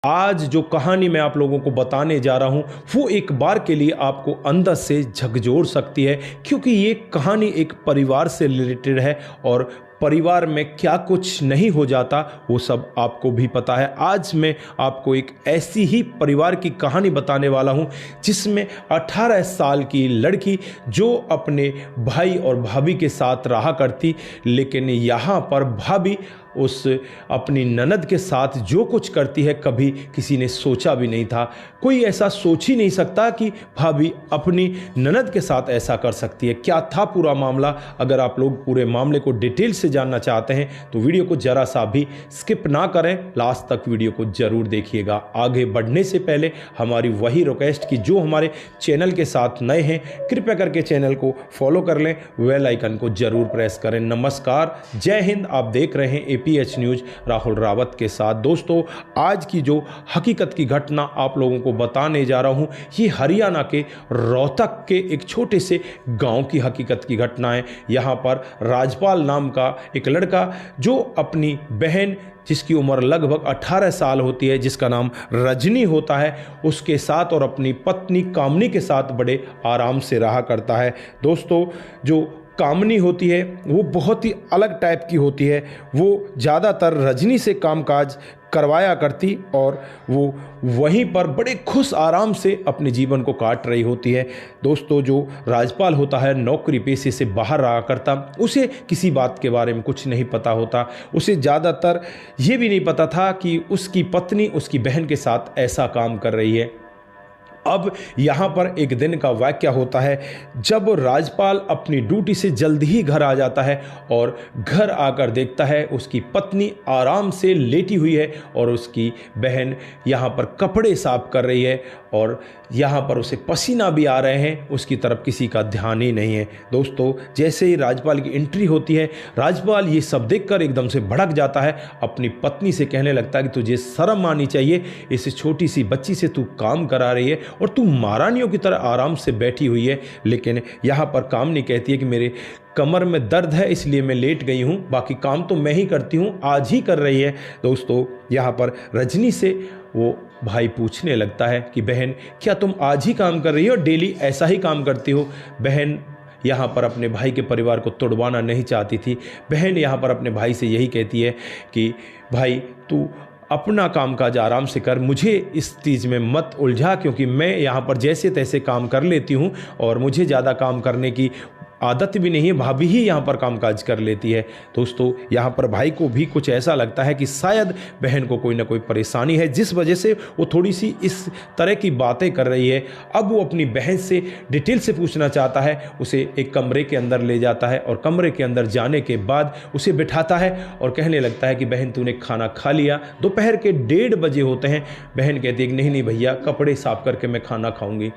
आज जो कहानी मैं आप लोगों को बताने जा रहा हूं वो एक बार के लिए आपको अंदर से झकझोर सकती है, क्योंकि ये कहानी एक परिवार से रिलेटेड है और परिवार में क्या कुछ नहीं हो जाता वो सब आपको भी पता है। आज मैं आपको एक ऐसी ही परिवार की कहानी बताने वाला हूं जिसमें 18 साल की लड़की जो अपने भाई और भाभी के साथ रहा करती, लेकिन यहाँ पर भाभी उस अपनी ननद के साथ जो कुछ करती है कभी किसी ने सोचा भी नहीं था। कोई ऐसा सोच ही नहीं सकता कि भाभी अपनी ननद के साथ ऐसा कर सकती है। क्या था पूरा मामला? अगर आप लोग पूरे मामले को डिटेल से जानना चाहते हैं तो वीडियो को जरा सा भी स्किप ना करें, लास्ट तक वीडियो को जरूर देखिएगा। आगे बढ़ने से पहले हमारी वही रिक्वेस्ट कि जो हमारे चैनल के साथ नए हैं कृपया करके चैनल को फॉलो कर लें, बेल आइकन को जरूर प्रेस करें। नमस्कार, जय हिंद। आप देख रहे हैं एपीएच न्यूज राहुल रावत के साथ। दोस्तों, आज की जो हकीकत की घटना आप लोगों को बताने जा रहा हूं ये हरियाणा के रोहतक के एक छोटे से गांव की हकीकत की घटना है। यहां पर राजपाल नाम का एक लड़का जो अपनी बहन जिसकी उम्र लगभग 18 साल होती है, जिसका नाम रजनी होता है, उसके साथ और अपनी पत्नी कामनी के साथ बड़े आराम से रहा करता है। दोस्तों, जो कामनी होती है वो बहुत ही अलग टाइप की होती है। वो ज़्यादातर रजनी से कामकाज करवाया करती और वो वहीं पर बड़े खुश आराम से अपने जीवन को काट रही होती है। दोस्तों, जो राजपाल होता है नौकरी पेशे से बाहर रहा करता, उसे किसी बात के बारे में कुछ नहीं पता होता। उसे ज़्यादातर ये भी नहीं पता था कि उसकी पत्नी उसकी बहन के साथ ऐसा काम कर रही है। अब यहाँ पर एक दिन का वाक्य होता है जब राजपाल अपनी ड्यूटी से जल्द ही घर आ जाता है और घर आकर देखता है उसकी पत्नी आराम से लेटी हुई है और उसकी बहन यहाँ पर कपड़े साफ कर रही है और यहाँ पर उसे पसीना भी आ रहे हैं। उसकी तरफ किसी का ध्यान ही नहीं है। दोस्तों, जैसे ही राजपाल की एंट्री होती है, राजपाल ये सब देखकर एकदम से भड़क जाता है। अपनी पत्नी से कहने लगता है कि तुझे शर्म आनी चाहिए, इस छोटी सी बच्ची से तू काम करा रही है और तू महारानियों की तरह आराम से बैठी हुई है। लेकिन यहाँ पर कामनी कहती है कि मेरे कमर में दर्द है इसलिए मैं लेट गई हूँ, बाकी काम तो मैं ही करती हूँ, आज ही कर रही है। दोस्तों, यहाँ पर रजनी से वो भाई पूछने लगता है कि बहन क्या तुम आज ही काम कर रही हो, डेली ऐसा ही काम करती हो? बहन यहाँ पर अपने भाई के परिवार को तोड़वाना नहीं चाहती थी। बहन यहाँ पर अपने भाई से यही कहती है कि भाई तू अपना कामकाज आराम से कर, मुझे इस चीज़ में मत उलझा, क्योंकि मैं यहाँ पर जैसे तैसे काम कर लेती हूँ और मुझे ज़्यादा काम करने की आदत भी नहीं है, भाभी ही यहाँ पर कामकाज कर लेती है। दोस्तों, यहाँ पर भाई को भी कुछ ऐसा लगता है कि शायद बहन को कोई ना कोई परेशानी है जिस वजह से वो थोड़ी सी इस तरह की बातें कर रही है। अब वो अपनी बहन से डिटेल से पूछना चाहता है, उसे एक कमरे के अंदर ले जाता है और कमरे के अंदर जाने के बाद उसे बिठाता है और कहने लगता है कि बहन तूने खाना खा लिया? दोपहर के 1:30 बजे होते हैं। बहन कहती है कि नहीं नहीं भैया, कपड़े साफ करके मैं खाना खाऊंगी।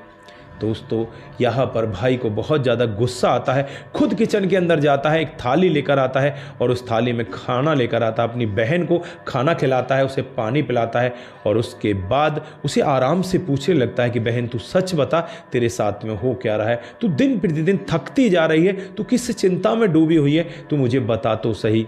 दोस्तों, यहाँ पर भाई को बहुत ज़्यादा गुस्सा आता है। खुद किचन के अंदर जाता है, एक थाली लेकर आता है और उस थाली में खाना लेकर आता है। अपनी बहन को खाना खिलाता है, उसे पानी पिलाता है और उसके बाद उसे आराम से पूछने लगता है कि बहन तू सच बता, तेरे साथ में हो क्या रहा है? तू दिन प्रतिदिन थकती जा रही है, तू किस चिंता में डूबी हुई है, तू मुझे बता तो सही।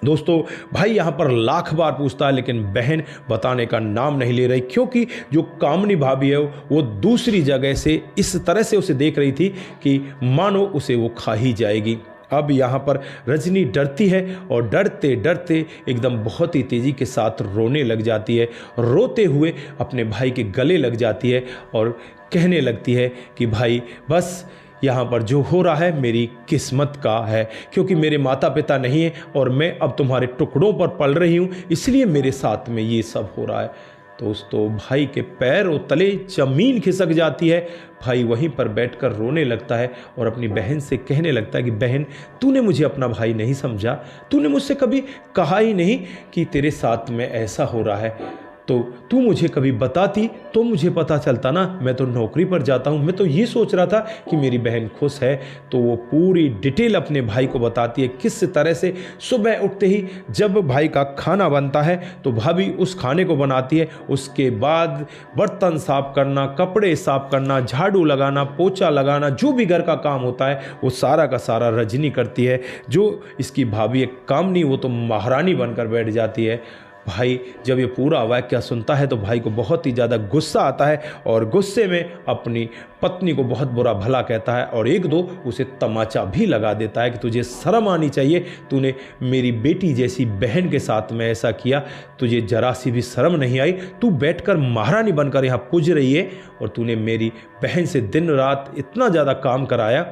दोस्तों, भाई यहाँ पर लाख बार पूछता है लेकिन बहन बताने का नाम नहीं ले रही, क्योंकि जो कामनी भाभी है वो दूसरी जगह से इस तरह से उसे देख रही थी कि मानो उसे वो खा ही जाएगी। अब यहाँ पर रजनी डरती है और डरते डरते एकदम बहुत ही तेज़ी के साथ रोने लग जाती है। रोते हुए अपने भाई के गले लग जाती है और कहने लगती है कि भाई बस यहाँ पर जो हो रहा है मेरी किस्मत का है, क्योंकि मेरे माता पिता नहीं हैं और मैं अब तुम्हारे टुकड़ों पर पल रही हूँ, इसलिए मेरे साथ में ये सब हो रहा है। दोस्तों, भाई के पैरों तले जमीन खिसक जाती है। भाई वहीं पर बैठकर रोने लगता है और अपनी बहन से कहने लगता है कि बहन तूने मुझे अपना भाई नहीं समझा, तूने मुझसे कभी कहा ही नहीं कि तेरे साथ में ऐसा हो रहा है, तो तू मुझे कभी बताती तो मुझे पता चलता ना। मैं तो नौकरी पर जाता हूँ, मैं तो ये सोच रहा था कि मेरी बहन खुश है। तो वो पूरी डिटेल अपने भाई को बताती है किस तरह से सुबह उठते ही जब भाई का खाना बनता है तो भाभी उस खाने को बनाती है, उसके बाद बर्तन साफ करना, कपड़े साफ करना, झाड़ू लगाना, पोछा लगाना, जो भी घर का काम होता है वो सारा का सारा रजनी करती है। जो इसकी भाभी एक कामनी, वो तो महारानी बनकर बैठ जाती है। भाई जब ये पूरा वाक़या सुनता है तो भाई को बहुत ही ज़्यादा गुस्सा आता है और गुस्से में अपनी पत्नी को बहुत बुरा भला कहता है और एक दो उसे तमाचा भी लगा देता है कि तुझे शर्म आनी चाहिए, तूने मेरी बेटी जैसी बहन के साथ में ऐसा किया, तुझे जरा सी भी शर्म नहीं आई, तू बैठकर महारानी बनकर यहाँ पूज रही है और तूने मेरी बहन से दिन रात इतना ज़्यादा काम कराया,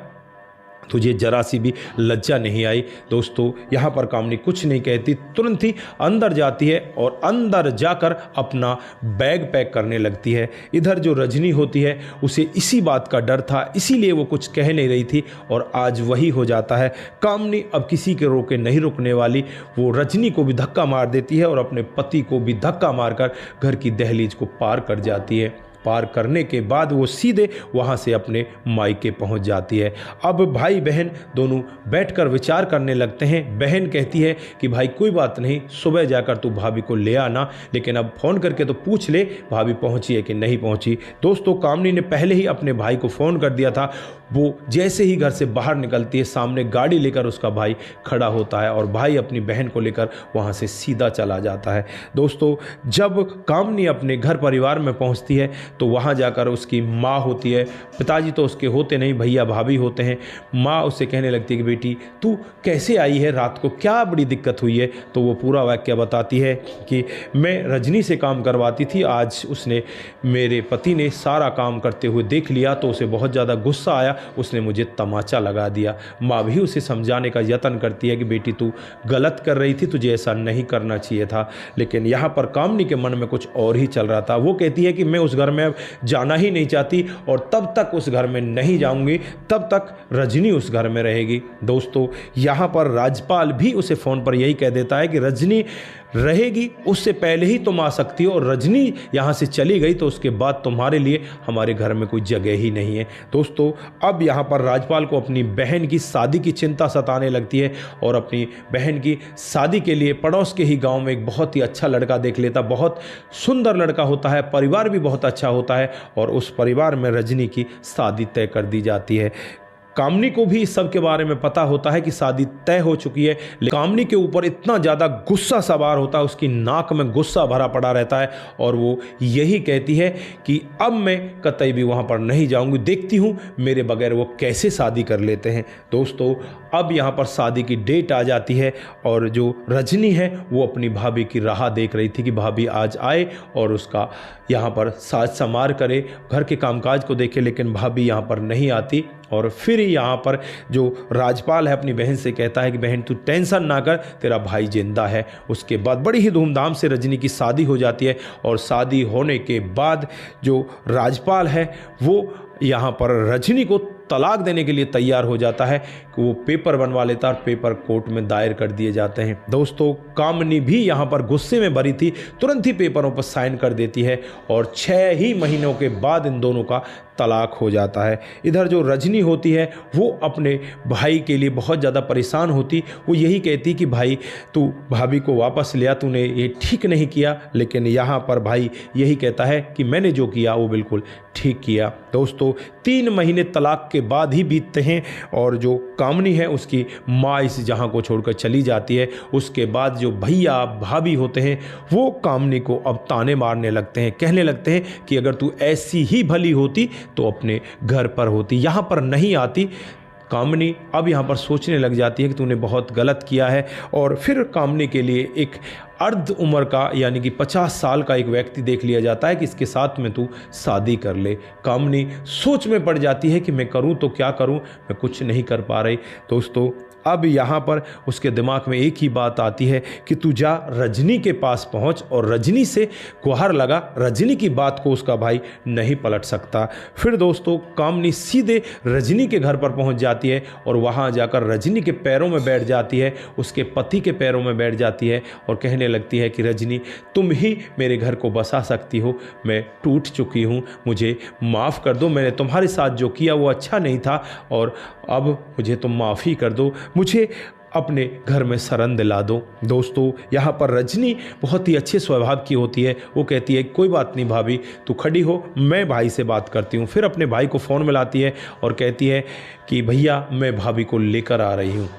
तुझे जरा सी भी लज्जा नहीं आई। दोस्तों यहाँ पर कामनी कुछ नहीं कहती, तुरंत ही अंदर जाती है और अंदर जाकर अपना बैग पैक करने लगती है। इधर जो रजनी होती है उसे इसी बात का डर था, इसीलिए वो कुछ कह नहीं रही थी और आज वही हो जाता है। कामनी अब किसी के रोके नहीं रुकने वाली, वो रजनी को भी धक्का मार देती है और अपने पति को भी धक्का मारकर घर की दहलीज को पार कर जाती है। पार करने के बाद वो सीधे वहाँ से अपने मायके पहुँच जाती है। अब भाई बहन दोनों बैठकर विचार करने लगते हैं। बहन कहती है कि भाई कोई बात नहीं, सुबह जाकर तू भाभी को ले आना, लेकिन अब फ़ोन करके तो पूछ ले भाभी पहुँची है कि नहीं पहुँची। दोस्तों कामनी ने पहले ही अपने भाई को फ़ोन कर दिया था। वो जैसे ही घर से बाहर निकलती है, सामने गाड़ी लेकर उसका भाई खड़ा होता है और भाई अपनी बहन को लेकर वहाँ से सीधा चला जाता है। दोस्तों जब कामनी अपने घर परिवार में पहुँचती है तो वहाँ जाकर उसकी माँ होती है, पिताजी तो उसके होते नहीं, भैया भाभी होते हैं। माँ उससे कहने लगती है कि बेटी तू कैसे आई है, रात को क्या बड़ी दिक्कत हुई है। तो वो पूरा वाक़या बताती है कि मैं रजनी से काम करवाती थी, आज उसने मेरे पति ने सारा काम करते हुए देख लिया तो उसे बहुत ज़्यादा गुस्सा आया, उसने मुझे तमाचा लगा दिया। माँ भी उसे समझाने का यत्न करती है कि बेटी तू गलत कर रही थी, तुझे ऐसा नहीं करना चाहिए था। लेकिन यहाँ पर कामनी के मन में कुछ और ही चल रहा था। वो कहती है कि मैं उस घर में जाना ही नहीं चाहती और तब तक उस घर में नहीं जाऊंगी, तब तक रजनी उस घर में रहेगी। दोस्तों यहाँ पर राजपाल भी उसे फ़ोन पर यही कह देता है कि रजनी रहेगी, उससे पहले ही तुम आ सकती हो और रजनी यहाँ से चली गई तो उसके बाद तुम्हारे लिए हमारे घर में कोई जगह ही नहीं है। दोस्तों अब यहाँ पर राजपाल को अपनी बहन की शादी की चिंता सताने लगती है और अपनी बहन की शादी के लिए पड़ोस के ही गांव में एक बहुत ही अच्छा लड़का देख लेता, बहुत सुंदर लड़का होता है, परिवार भी बहुत अच्छा होता है और उस परिवार में रजनी की शादी तय कर दी जाती है। कामनी को भी इस सब के बारे में पता होता है कि शादी तय हो चुकी है, लेकिन कामनी के ऊपर इतना ज़्यादा गुस्सा सवार होता है, उसकी नाक में गुस्सा भरा पड़ा रहता है और वो यही कहती है कि अब मैं कतई भी वहाँ पर नहीं जाऊँगी, देखती हूँ मेरे बगैर वो कैसे शादी कर लेते हैं। दोस्तों अब यहाँ पर शादी की डेट आ जाती है और जो रजनी है वो अपनी भाभी की राह देख रही थी कि भाभी आज आए और उसका यहाँ पर साज समार करे, घर के कामकाज को देखे, लेकिन भाभी यहाँ पर नहीं आती। और फिर यहाँ पर जो राजपाल है अपनी बहन से कहता है कि बहन तू टेंशन ना कर, तेरा भाई जिंदा है। उसके बाद बड़ी ही धूमधाम से रजनी की शादी हो जाती है और शादी होने के बाद जो राजपाल है वो यहाँ पर रजनी को तलाक देने के लिए तैयार हो जाता है कि वो पेपर बनवा लेता है और पेपर कोर्ट में दायर कर दिए जाते हैं। दोस्तों कामनी भी यहाँ पर गुस्से में भरी थी, तुरंत ही पेपरों पर साइन कर देती है और 6 ही महीनों के बाद इन दोनों का तलाक हो जाता है। इधर जो रजनी होती है वो अपने भाई के लिए बहुत ज़्यादा परेशान होती, वो यही कहती कि भाई तू भाभी को वापस लिया, तूने ये ठीक नहीं किया। लेकिन यहाँ पर भाई यही कहता है कि मैंने जो किया वो बिल्कुल ठीक किया। दोस्तों 3 महीने तलाक के बाद ही बीतते हैं और जो कामनी है उसकी माँ इस जहाँ को छोड़कर चली जाती है। उसके बाद जो भैया भाभी होते हैं वो कामनी को अब ताने मारने लगते हैं, कहने लगते हैं कि अगर तू ऐसी ही भली होती तो अपने घर पर होती, यहाँ पर नहीं आती। कामनी अब यहाँ पर सोचने लग जाती है कि तूने बहुत गलत किया है और फिर कामनी के लिए एक अर्ध उम्र का यानी कि 50 साल का एक व्यक्ति देख लिया जाता है कि इसके साथ में तू शादी कर ले। कामनी सोच में पड़ जाती है कि मैं करूं तो क्या करूं, मैं कुछ नहीं कर पा रही। दोस्तों अब यहाँ पर उसके दिमाग में एक ही बात आती है कि तू जा रजनी के पास पहुँच और रजनी से गुहार लगा, रजनी की बात को उसका भाई नहीं पलट सकता। फिर दोस्तों कामनी सीधे रजनी के घर पर पहुँच जाती है और वहाँ जाकर रजनी के पैरों में बैठ जाती है, उसके पति के पैरों में बैठ जाती है और कहने लगती है कि रजनी तुम ही मेरे घर को बसा सकती हो, मैं टूट चुकी हूँ, मुझे माफ़ कर दो, मैंने तुम्हारे साथ जो किया वो अच्छा नहीं था और अब मुझे तुम माफ़ी कर दो, मुझे अपने घर में शरण दिला दो। दोस्तों यहाँ पर रजनी बहुत ही अच्छे स्वभाव की होती है, वो कहती है कोई बात नहीं भाभी तू खड़ी हो, मैं भाई से बात करती हूँ। फिर अपने भाई को फ़ोन मिलाती है और कहती है कि भैया मैं भाभी को लेकर आ रही हूँ।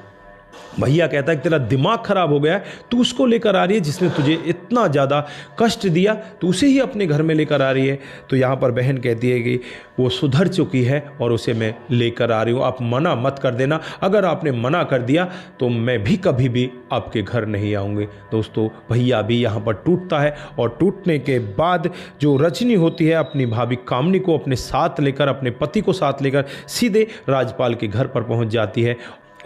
भैया कहता है कि तेरा दिमाग खराब हो गया है, तू उसको लेकर आ रही है जिसने तुझे इतना ज़्यादा कष्ट दिया, तो उसे ही अपने घर में लेकर आ रही है। तो यहाँ पर बहन कहती है कि वो सुधर चुकी है और उसे मैं लेकर आ रही हूँ, आप मना मत कर देना, अगर आपने मना कर दिया तो मैं भी कभी भी आपके घर नहीं आऊँगी। दोस्तों भैया भी यहाँ पर टूटता है और टूटने के बाद जो रजनी होती है अपनी भाभी कामनी को अपने साथ लेकर, अपने पति को साथ लेकर सीधे राजपाल के घर पर पहुँच जाती है।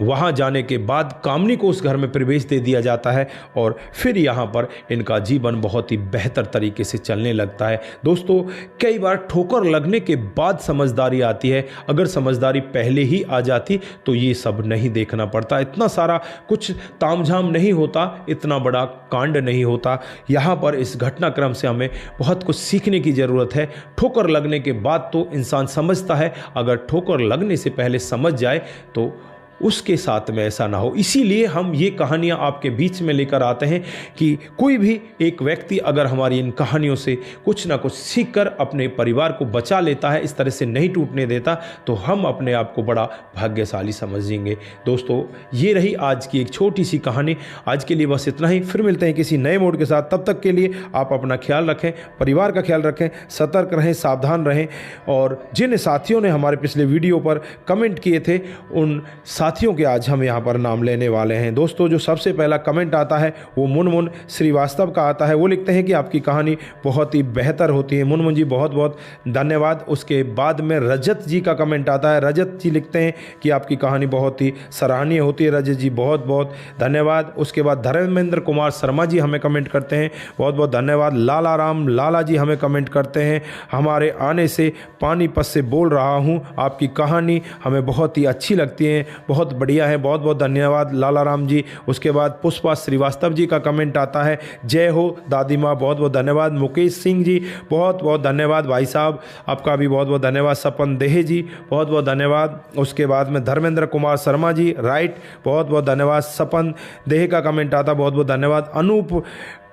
वहाँ जाने के बाद कामनी को उस घर में प्रवेश दे दिया जाता है और फिर यहाँ पर इनका जीवन बहुत ही बेहतर तरीके से चलने लगता है। दोस्तों कई बार ठोकर लगने के बाद समझदारी आती है, अगर समझदारी पहले ही आ जाती तो ये सब नहीं देखना पड़ता, इतना सारा कुछ तामझाम नहीं होता, इतना बड़ा कांड नहीं होता। यहाँ पर इस घटनाक्रम से हमें बहुत कुछ सीखने की ज़रूरत है। ठोकर लगने के बाद तो इंसान समझता है, अगर ठोकर लगने से पहले समझ जाए तो उसके साथ में ऐसा ना हो। इसीलिए हम ये कहानियाँ आपके बीच में लेकर आते हैं कि कोई भी एक व्यक्ति अगर हमारी इन कहानियों से कुछ ना कुछ सीख कर अपने परिवार को बचा लेता है, इस तरह से नहीं टूटने देता, तो हम अपने आप को बड़ा भाग्यशाली समझेंगे। दोस्तों ये रही आज की एक छोटी सी कहानी। आज के लिए बस इतना ही, फिर मिलते हैं किसी नए मोड के साथ। तब तक के लिए आप अपना ख्याल रखें, परिवार का ख्याल रखें, सतर्क रहें, सावधान रहें। और जिन साथियों ने हमारे पिछले वीडियो पर कमेंट किए थे उन साथियों के आज हम यहाँ पर नाम लेने वाले हैं। दोस्तों जो सबसे पहला कमेंट आता है वो मुनमुन श्रीवास्तव का आता है। वो लिखते हैं कि आपकी कहानी बहुत ही बेहतर होती है। मुनमुन जी बहुत बहुत धन्यवाद। उसके बाद में रजत जी का कमेंट आता है। रजत जी लिखते हैं कि आपकी कहानी बहुत ही सराहनीय होती है। रजत जी बहुत बहुत धन्यवाद। उसके बाद धर्मेंद्र कुमार शर्मा जी हमें कमेंट करते हैं, बहुत बहुत धन्यवाद। लाला राम लाला जी हमें कमेंट करते हैं, हमारे आने से पानीपत से बोल रहा हूँ, आपकी कहानी हमें बहुत ही अच्छी लगती है, बहुत बढ़िया है, बहुत बहुत धन्यवाद लाला राम जी। उसके बाद पुष्पा श्रीवास्तव जी का कमेंट आता है, जय हो दादी माँ, बहुत बहुत धन्यवाद। मुकेश सिंह जी बहुत बहुत धन्यवाद भाई साहब, आपका भी बहुत बहुत धन्यवाद। सपन देहे जी बहुत बहुत धन्यवाद। उसके बाद में धर्मेंद्र कुमार शर्मा जी राइट, बहुत बहुत धन्यवाद। सपन देहे का कमेंट आता, बहुत बहुत धन्यवाद। अनूप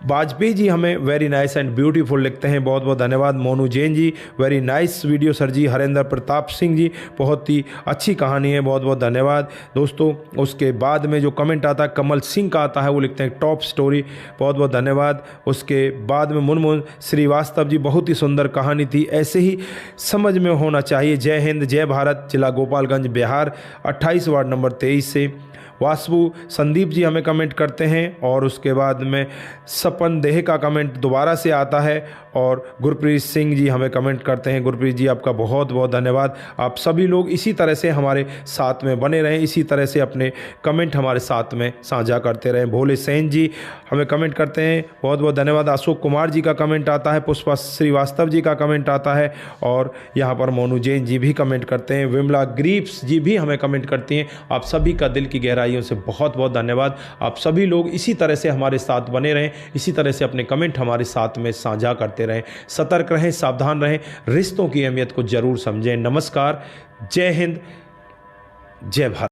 वाजपेयी जी हमें वेरी नाइस एंड ब्यूटीफुल लिखते हैं, बहुत बहुत धन्यवाद। Monu Jain ji very nice video sir जी। हरेंद्र प्रताप सिंह जी बहुत ही अच्छी कहानी है, बहुत बहुत धन्यवाद दोस्तों। उसके बाद में जो कमेंट आता है कमल सिंह का आता है, वो लिखते हैं टॉप स्टोरी, बहुत बहुत धन्यवाद। उसके बाद में मुनमुन श्रीवास्तव जी बहुत ही सुंदर कहानी थी, ऐसे ही समझ में होना चाहिए। जय हिंद जय भारत, जिला गोपालगंज बिहार 28 वार्ड नंबर 23 से। वासु संदीप जी हमें कमेंट करते हैं। और उसके बाद में सपन देह का कमेंट दोबारा से आता है और गुरप्रीत सिंह जी हमें कमेंट करते हैं। गुरप्रीत जी आपका बहुत बहुत धन्यवाद। आप सभी लोग इसी तरह से हमारे साथ में बने रहें, इसी तरह से अपने कमेंट हमारे साथ में साझा करते रहें। भोले सेन जी हमें कमेंट करते हैं, बहुत बहुत धन्यवाद। अशोक कुमार जी का कमेंट आता है, पुष्पा श्रीवास्तव जी का कमेंट आता है और यहाँ पर मोनू जैन जी भी कमेंट करते हैं। विमला ग्रीप्स जी भी हमें कमेंट करती हैं। आप सभी का दिल की गहराइयों से बहुत बहुत धन्यवाद। आप सभी लोग इसी तरह से हमारे साथ बने रहें, इसी तरह से अपने कमेंट हमारे साथ में साझा करते रहें। सतर्क रहें, सावधान रहें, रिश्तों की अहमियत को जरूर समझें। नमस्कार, जय हिंद, जय भारत।